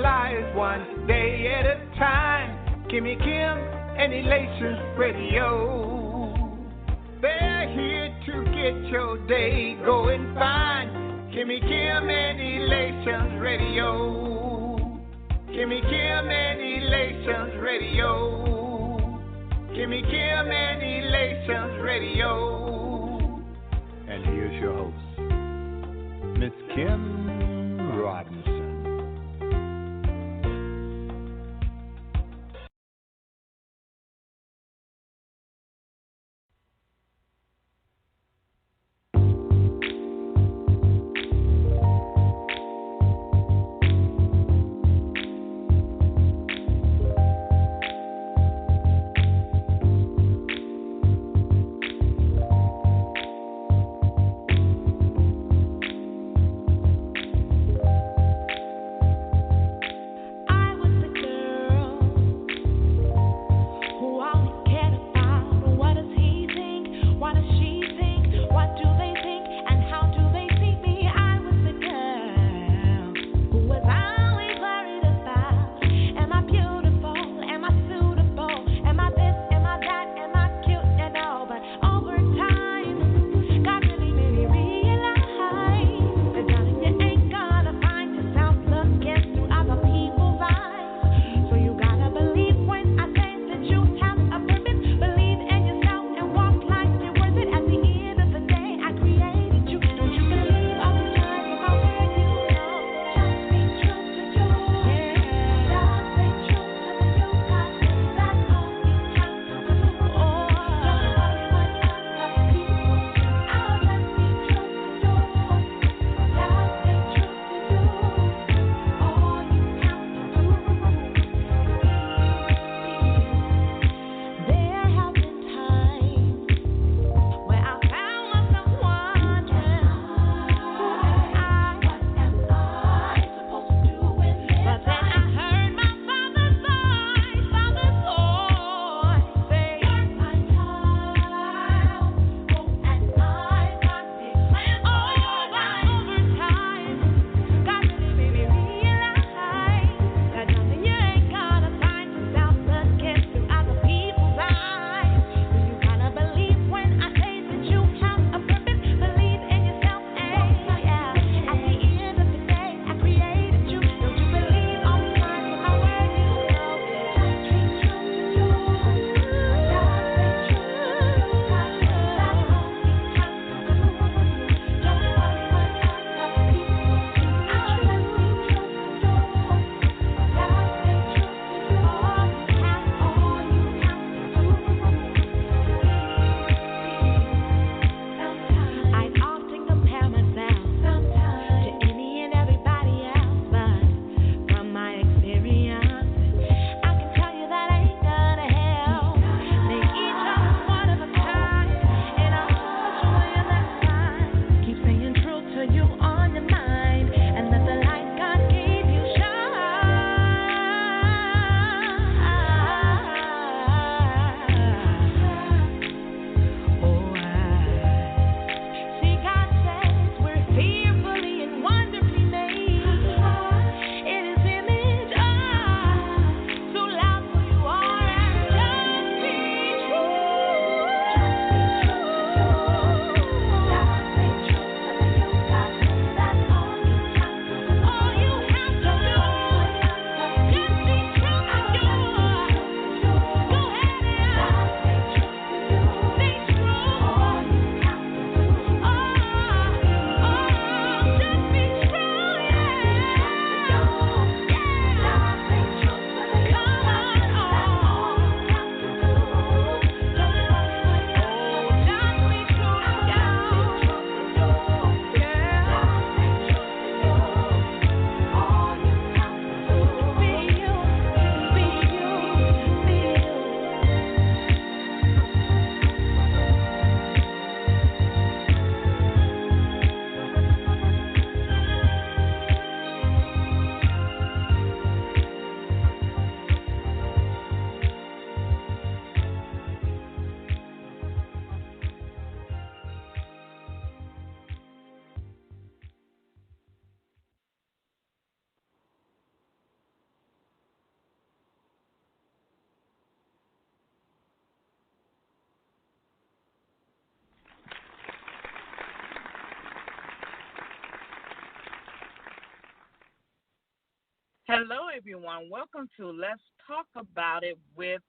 lives one day at a time. Kimmy Kim and Elations Radio. They're here to get your day going fine. Kimmy Kim and Elations Radio. Kimmy Kim and Elations Radio. Kimmy Kim and Elations Radio. And here's your host, Miss Kim Robinson. Hello, everyone. Welcome to Let's Talk About It with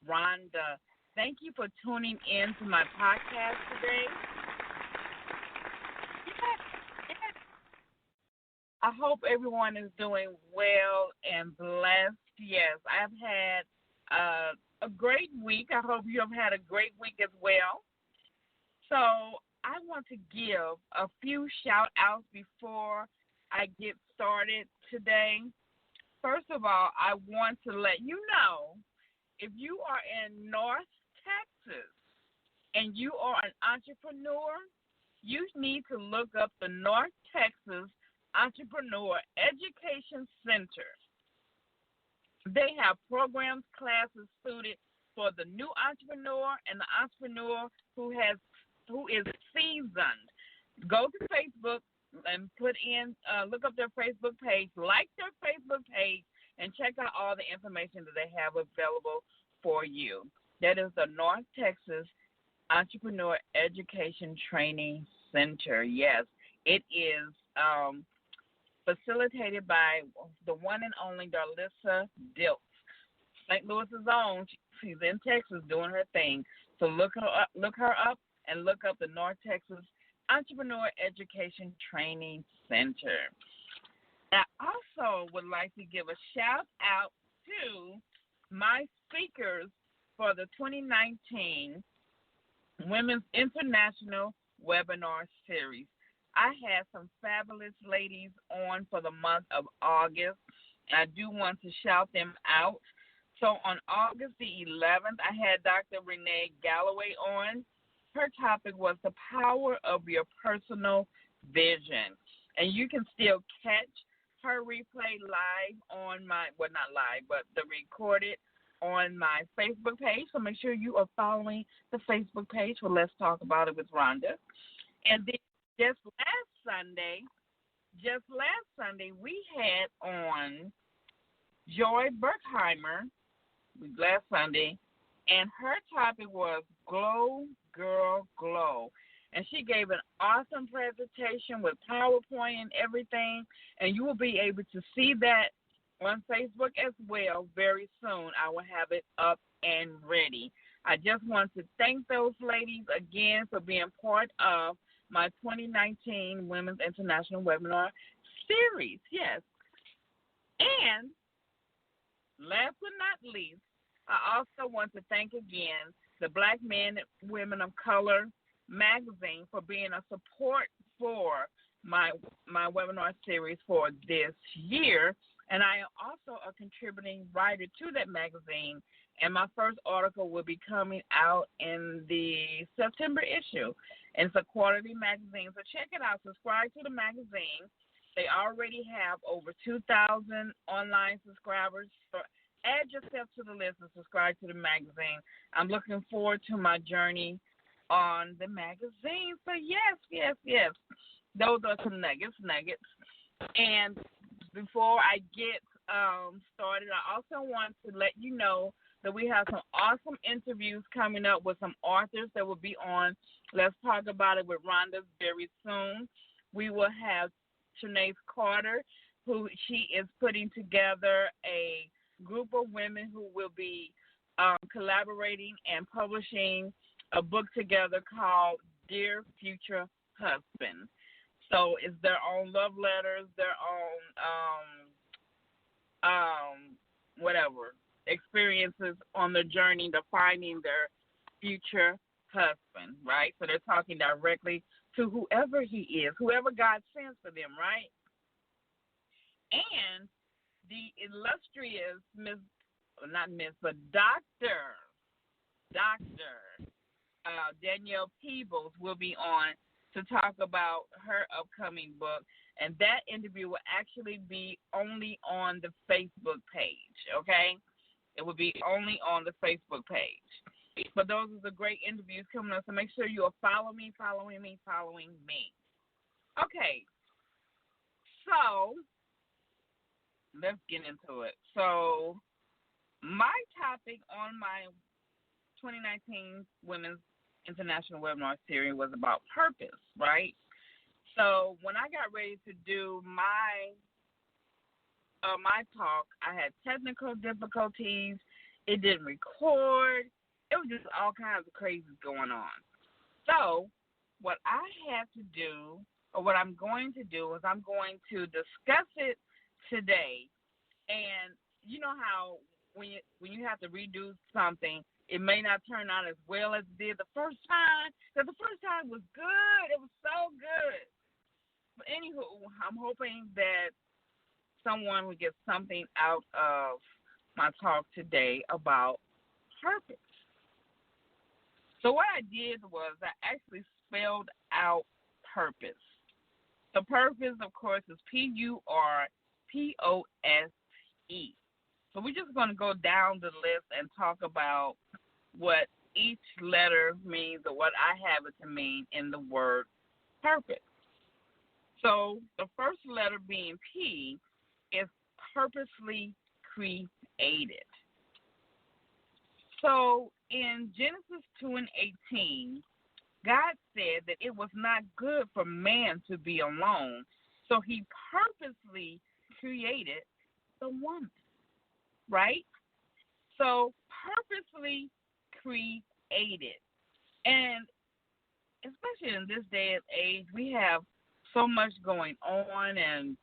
Rhonda. Thank you for tuning in to my podcast today. Yes, yes. I hope everyone is doing well and blessed. Yes, I've had a great week. I hope you have had a great week as well. So, I want to give a few shout outs before I get started today. First of all, I want to let you know if you are in North Texas and you are an entrepreneur, you need to look up the North Texas Entrepreneur Education Center. They have programs, classes suited for the new entrepreneur and the entrepreneur who is seasoned. Go to Facebook and look up their Facebook page, like their Facebook page, and check out all the information that they have available for you. That is the North Texas Entrepreneur Education Training Center. Yes, it is facilitated by the one and only Darlissa Dilts, St. Louis's own. She's in Texas doing her thing. So look her up, and look up the North Texas Entrepreneur Education Training Center. I also would like to give a shout out to my speakers for the 2019 Women's International Webinar Series. I had some fabulous ladies on for the month of August, and I do want to shout them out. So on August the 11th, I had Dr. Renee Galloway on. Her topic was the power of your personal vision. And you can still catch her replay live on not live, but the recorded on my Facebook page. So make sure you are following the Facebook page for Let's Talk About It with Rhonda. And then just last Sunday, we had on Joy Berkheimer last Sunday, and her topic was Glow, Girl, Glow. And she gave an awesome presentation with PowerPoint and everything, and you will be able to see that on Facebook as well very soon. I will have it up and ready. I just want to thank those ladies again for being part of my 2019 Women's International Webinar Series. Yes. And last but not least, I also want to thank again the Black Men and Women of Color magazine for being a support for my webinar series for this year. And I am also a contributing writer to that magazine. And my first article will be coming out in the September issue. And it's a quarterly magazine. So check it out. Subscribe to the magazine. They already have over 2,000 online subscribers. So add yourself to the list and subscribe to the magazine. I'm looking forward to my journey on the magazine. So yes. Those are some nuggets. And before I get started, I also want to let you know that we have some awesome interviews coming up with some authors that will be on Let's Talk About It with Rhonda very soon. We will have Trinace Carter, who she is putting together a group of women who will be collaborating and publishing a book together called Dear Future Husband. So it's their own love letters, their own whatever experiences on the journey to finding their future husband, right? So they're talking directly to whoever he is, whoever God sends for them, right? And the illustrious Dr. Danielle Peebles will be on to talk about her upcoming book, and that interview will actually be only on the Facebook page, okay? It will be only on the Facebook page. But those are the great interviews coming up, so make sure you are following me. Okay, so let's get into it. So my topic on my 2019 Women's International Webinar Series was about purpose, right? So when I got ready to do my my talk, I had technical difficulties. It didn't record. It was just all kinds of crazy going on. So, what I had to do, or what I'm going to do, is I'm going to discuss it today. And you know how when you have to redo something, it may not turn out as well as it did the first time. Because the first time was good. It was so good. But anywho, I'm hoping that someone will get something out of my talk today about purpose. So what I did was I actually spelled out purpose. The purpose, of course, is Purpose. So we're just going to go down the list and talk about what each letter means or what I have it to mean in the word purpose. So the first letter being P is purposely created. So in Genesis 2:18, God said that it was not good for man to be alone. So he purposely created the woman, right? So purposely created. And especially in this day and age, we have so much going on, and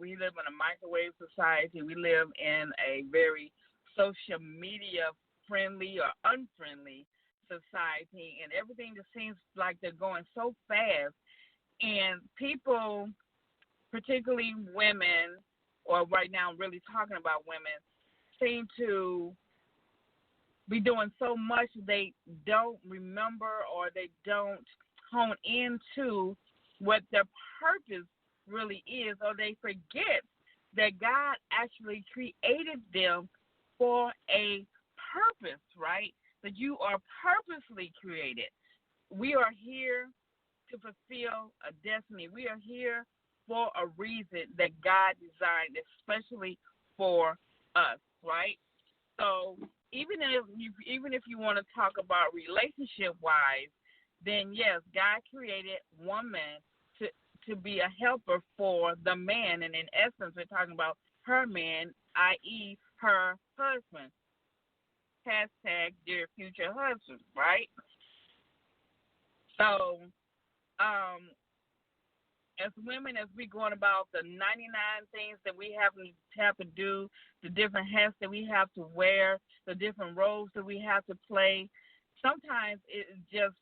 we live in a microwave society. We live in a very social media friendly or unfriendly society, and everything just seems like they're going so fast. And people, particularly women, or right now I'm really talking about women, seem to be doing so much they don't remember or they don't hone into what their purpose really is, or they forget that God actually created them for a purpose, right? That you are purposely created. We are here to fulfill a destiny. We are here for a reason that God designed, especially for us, right? So even if you want to talk about relationship wise, then yes, God created woman to be a helper for the man, and in essence, we're talking about her man, i.e., her husband. Hashtag dear future husband, right? So, as women, as we going about the 99 things that we have to do, the different hats that we have to wear, the different roles that we have to play, sometimes it's just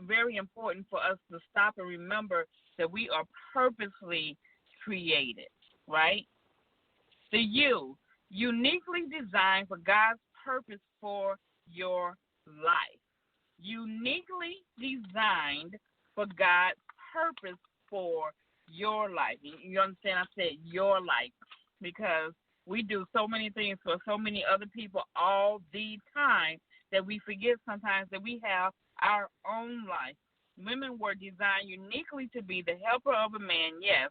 very important for us to stop and remember that we are purposely created, right? The U, uniquely designed for God's purpose for your life. Uniquely designed for God's purpose for your life. You understand? I said your life because we do so many things for so many other people all the time that we forget sometimes that we have our own life. Women were designed uniquely to be the helper of a man, yes,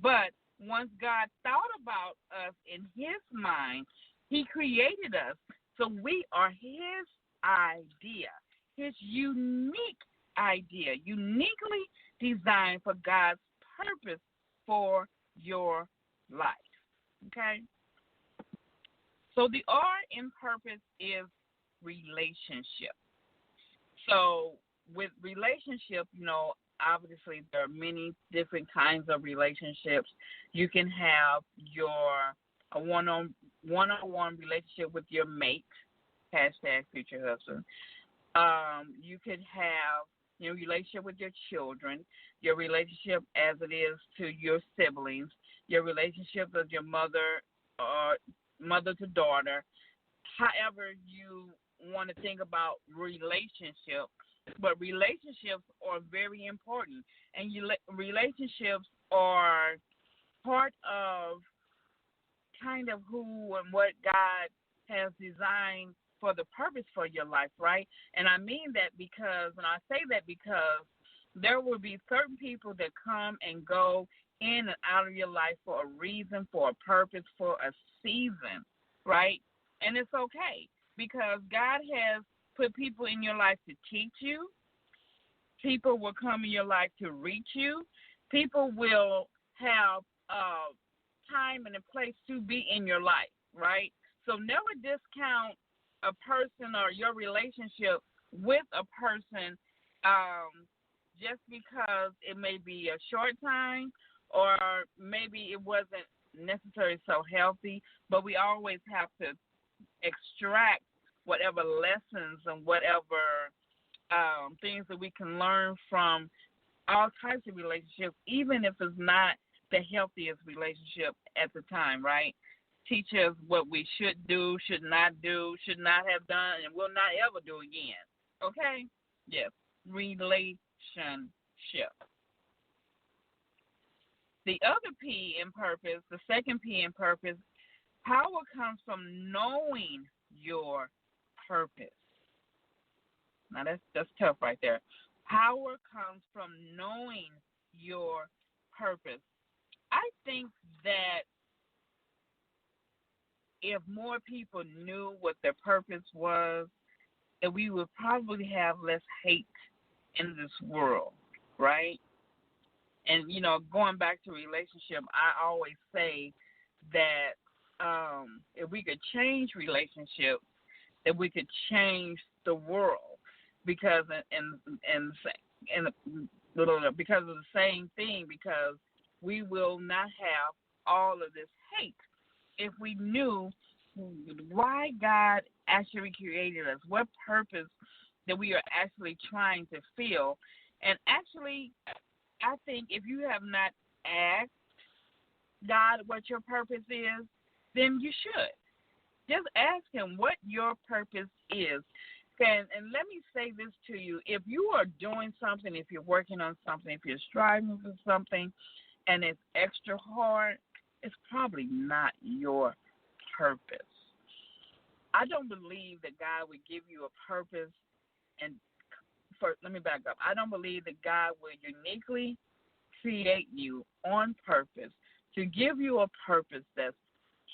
but once God thought about us in his mind, he created us. So we are his idea, his unique idea, uniquely designed for God's purpose for your life. Okay? So the R in purpose is relationship. So with relationship, obviously there are many different kinds of relationships. You can have a one-on-one relationship with your mate, hashtag future husband. You could have your relationship with your children, your relationship as it is to your siblings, your relationship with your mother or mother to daughter. However you want to think about relationships, but relationships are very important, and relationships are part of kind of who and what God has designed for the purpose for your life, right? And I mean that because, and I say that because there will be certain people that come and go in and out of your life for a reason, for a purpose, for a season, right? And it's okay because God has put people in your life to teach you. People will come in your life to reach you. People will have time and a place to be in your life, right? So never discount a person or your relationship with a person just because it may be a short time or maybe it wasn't necessarily so healthy, but we always have to extract whatever lessons and whatever things that we can learn from all types of relationships, even if it's not the healthiest relationship at the time, right? Teach us what we should do, should not have done, and will not ever do again. Okay? Yes. Relationship. The other P in purpose, the second P in purpose, power comes from knowing your purpose. Now that's tough right there. Power comes from knowing your purpose. I think that if more people knew what their purpose was, that we would probably have less hate in this world, right? And, going back to relationship, I always say that if we could change relationships, that we could change the world because because of the same thing, because we will not have all of this hate if we knew why God actually created us, what purpose that we are actually trying to fill. And actually, I think if you have not asked God what your purpose is, then you should. Just ask him what your purpose is. And let me say this to you. If you are doing something, if you're working on something, if you're striving for something, and it's extra hard, it's probably not your purpose. I don't believe that God would give you a purpose. And first, let me back up. I don't believe that God will uniquely create you on purpose to give you a purpose that's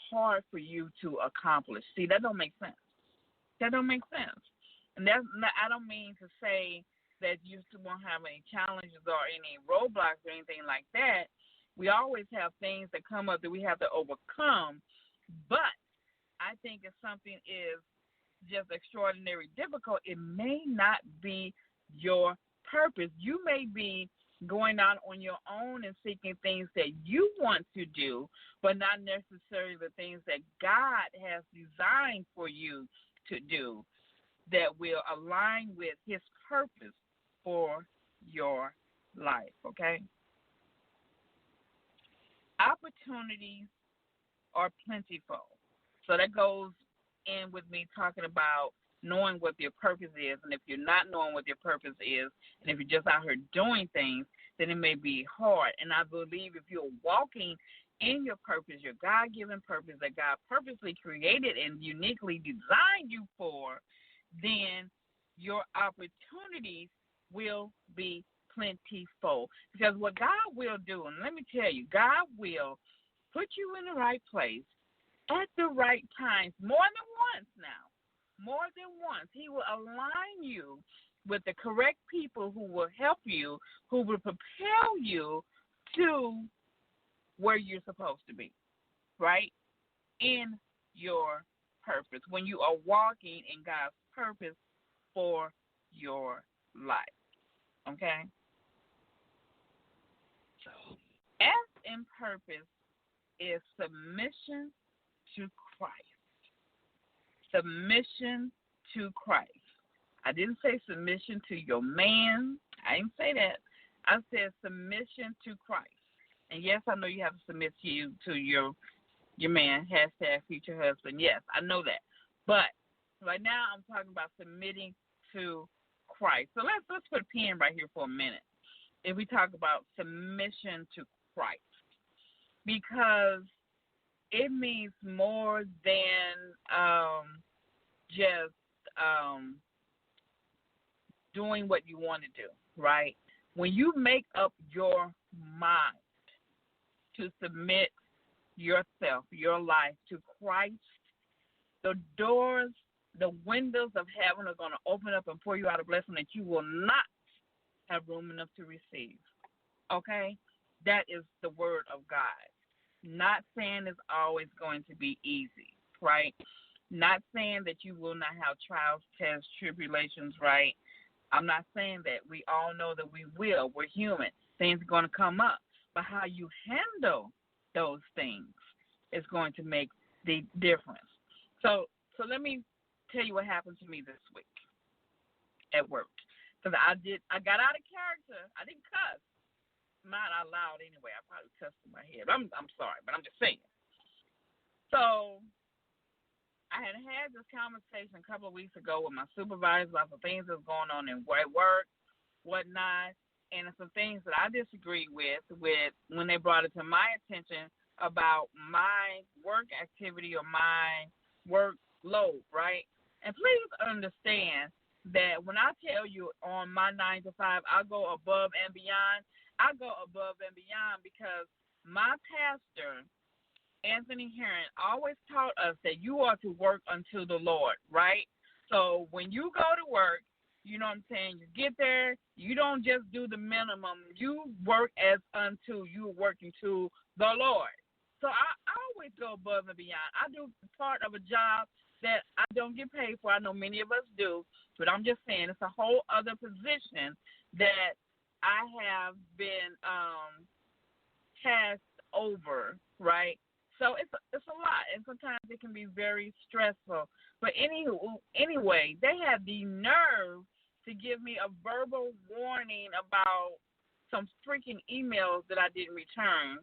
hard for you to accomplish. See, that don't make sense. That don't make sense. And I don't mean to say that you won't have any challenges or any roadblocks or anything like that. We always have things that come up that we have to overcome. But I think if something is just extraordinarily difficult, it may not be your purpose. You may be going out on your own and seeking things that you want to do, but not necessarily the things that God has designed for you to do that will align with his purpose for your life, okay? Opportunities are plentiful. So that goes in with me talking about knowing what your purpose is. And if you're not knowing what your purpose is, and if you're just out here doing things, then it may be hard. And I believe if you're walking in your purpose, your God-given purpose that God purposely created and uniquely designed you for, then your opportunities will be plentiful. Because what God will do, and let me tell you, God will put you in the right place at the right times, more than once now. More than once. He will align you with the correct people who will help you, who will propel you to where you're supposed to be, right? In your purpose, when you are walking in God's purpose for your life, okay? So, S in purpose is submission to Christ. Submission to Christ. I didn't say submission to your man. I didn't say that. I said submission to Christ. And yes, I know you have to submit to your man, hashtag future husband. Yes, I know that. But right now I'm talking about submitting to Christ. So let's put a pin right here for a minute. If we talk about submission to Christ. Because it means more than just doing what you want to do, right? When you make up your mind to submit yourself, your life to Christ, the doors, the windows of heaven are going to open up and pour you out a blessing that you will not have room enough to receive. Okay? That is the word of God. Not saying it's always going to be easy, right? Not saying that you will not have trials, tests, tribulations, right? I'm not saying that. We all know that we will. We're human. Things are going to come up. But how you handle those things is going to make the difference. So let me tell you what happened to me this week at work. Because I got out of character. I didn't cuss. Not out loud anyway. I probably cussed in my head. I'm sorry, but I'm just saying. So I had this conversation a couple of weeks ago with my supervisor about some things that's going on in work, whatnot, and some things that I disagree with when they brought it to my attention about my work activity or my work load, right? And please understand that when I tell you on my 9 to 5, I go above and beyond. I go above and beyond because my pastor, Anthony Heron, always taught us that you are to work unto the Lord, right? So when you go to work, you know what I'm saying, you get there, you don't just do the minimum. You work as unto, you working to the Lord. So I always go above and beyond. I do part of a job that I don't get paid for. I know many of us do, but I'm just saying it's a whole other position that I have been tasked over, right? So it's a lot, and sometimes it can be very stressful. But anyway, they had the nerve to give me a verbal warning about some freaking emails that I didn't return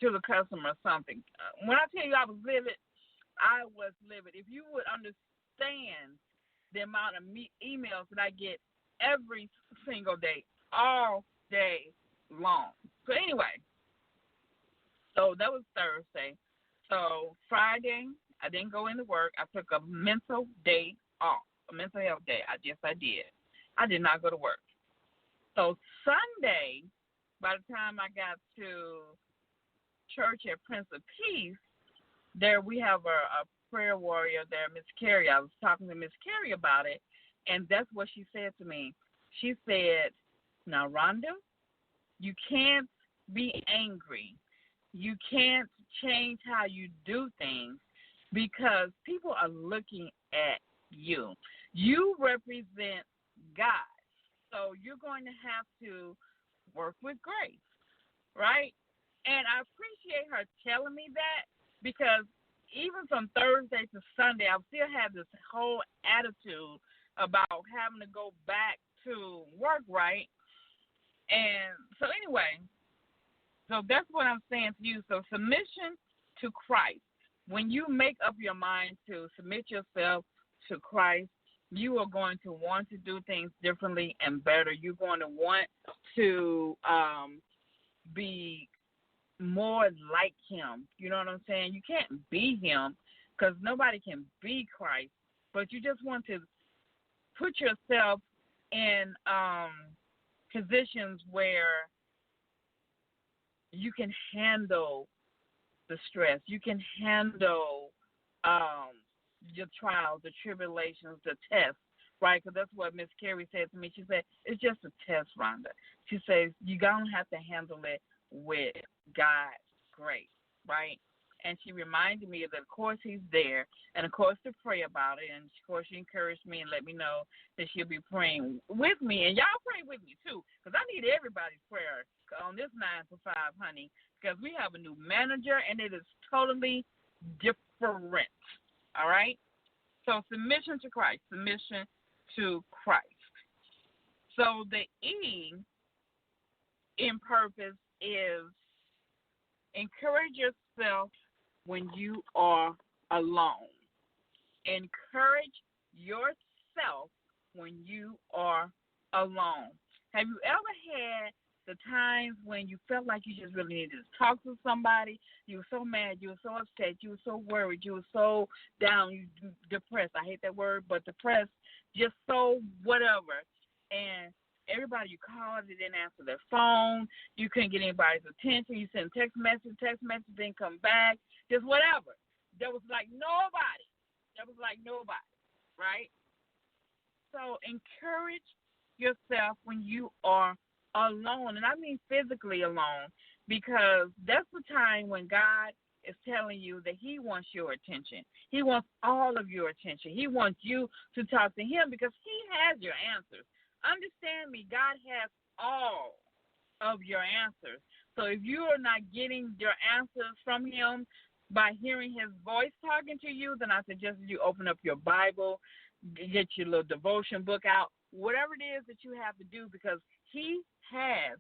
to the customer or something. When I tell you I was livid, I was livid. If you would understand the amount of emails that I get every single day, all day long. So anyway, so that was Thursday. So Friday, I didn't go into work. I took a mental day off, a mental health day. Yes, I did. I did not go to work. So Sunday, by the time I got to church at Prince of Peace, there we have a prayer warrior there, Miss Carrie. I was talking to Miss Carrie about it, and that's what she said to me. She said, now, Rhonda, you can't be angry. You can't change how you do things because people are looking at you. You represent God. So you're going to have to work with grace, right? And I appreciate her telling me that because even from Thursday to Sunday, I still have this whole attitude about having to go back to work, right? And so anyway, so that's what I'm saying to you. So submission to Christ. When you make up your mind to submit yourself to Christ, you are going to want to do things differently and better. You're going to want to be more like him. You know what I'm saying? You can't be him because nobody can be Christ, but you just want to put yourself in positions where you can handle the stress. You can handle your trials, the tribulations, the tests, right? Because that's what Miss Carrie said to me. She said, it's just a test, Rhonda. She says, you don't have to handle it with God's grace, right? And she reminded me that, of course, he's there, and, of course, to pray about it. And, of course, she encouraged me and let me know that she'll be praying with me. And y'all pray with me, too, because I need everybody's prayer on this 9 to 5, honey, because we have a new manager, and it is totally different, all right? So submission to Christ, submission to Christ. So the E in purpose is encourage yourself when you are alone. Encourage yourself when you are alone. Have you ever had the times when you felt like you just really needed to talk to somebody? You were so mad, you were so upset, you were so worried, you were so down, you depressed. I hate that word, but depressed, just so whatever. And everybody you called, they didn't answer their phone. You couldn't get anybody's attention. You sent text message didn't come back. Just whatever. There was like nobody. Right? So encourage yourself when you are alone, and I mean physically alone, because that's the time when God is telling you that he wants your attention. He wants all of your attention. He wants you to talk to him because he has your answers. Understand me, God has all of your answers. So if you are not getting your answers from him by hearing his voice talking to you, then I suggest you open up your Bible, get your little devotion book out, whatever it is that you have to do, because he has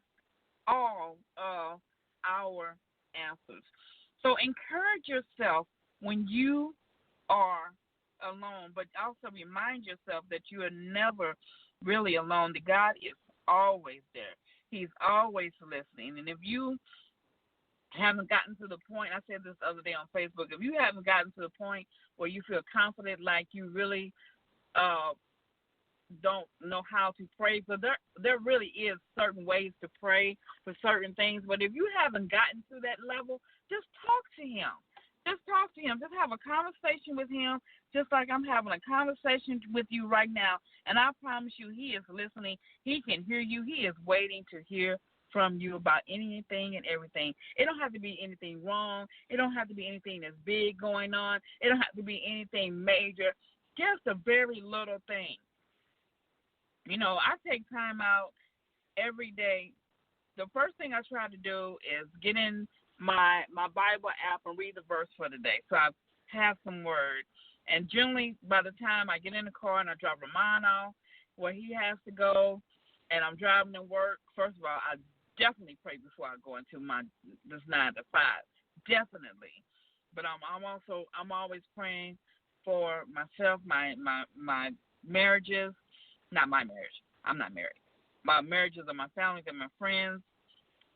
all of our answers. So encourage yourself when you are alone, but also remind yourself that you are never really alone, that God is always there. He's always listening. And if you haven't gotten to the point, I said this the other day on Facebook, if you haven't gotten to the point where you feel confident, like you really don't know how to pray, but there really is certain ways to pray for certain things. But if you haven't gotten to that level, just talk to him. Just talk to him. Just have a conversation with him, just like I'm having a conversation with you right now. And I promise you, he is listening. He can hear you. He is waiting to hear from you about anything and everything. It don't have to be anything wrong. It don't have to be anything that's big going on. It don't have to be anything major. Just a very little thing. You know, I take time out every day. The first thing I try to do is get in my Bible app and read the verse for the day. So I have some words. And generally, by the time I get in the car and I drop Ramon off where he has to go, and I'm driving to work, first of all, I definitely pray before I go into this 9 to 5. Definitely. But I'm always praying for myself, my marriages. Not my marriage. I'm not married. My marriages of my family and my friends,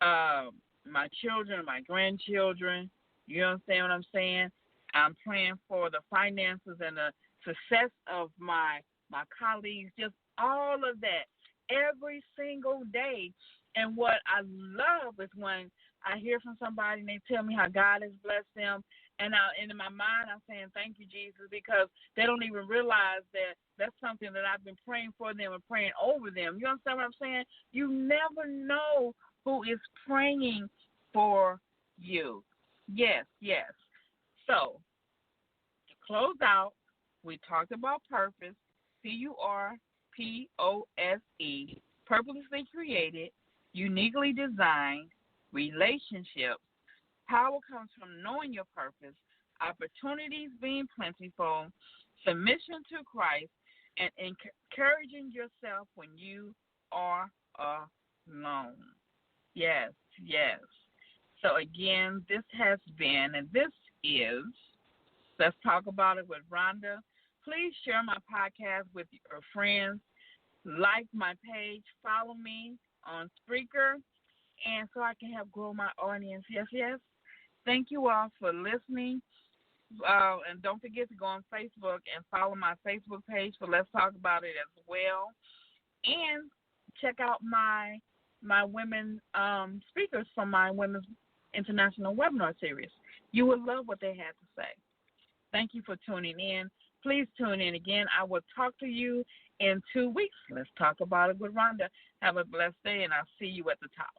my children, my grandchildren. You understand what I'm saying? I'm praying for the finances and the success of my colleagues, just all of that every single day. And what I love is when I hear from somebody and they tell me how God has blessed them. And in my mind, I'm saying, thank you, Jesus, because they don't even realize that that's something that I've been praying for them and praying over them. You understand what I'm saying? You never know who is praying for you. Yes, yes. So, to close out, we talked about purpose, PURPOSE, purposely created, uniquely designed, relationships. Power comes from knowing your purpose, opportunities being plentiful, submission to Christ, and encouraging yourself when you are alone. Yes, yes. So again, this has been, and this is, Let's Talk About It with Rhonda. Please share my podcast with your friends. Like my page. Follow me on Spreaker, and so I can help grow my audience. Yes, yes. Thank you all for listening. And don't forget to go on Facebook and follow my Facebook page for Let's Talk About It as well. And check out my women speakers from my Women's International Webinar Series. You will love what they had to say. Thank you for tuning in. Please tune in again. I will talk to you in 2 weeks. Let's Talk About It with Rhonda. Have a blessed day, and I'll see you at the top.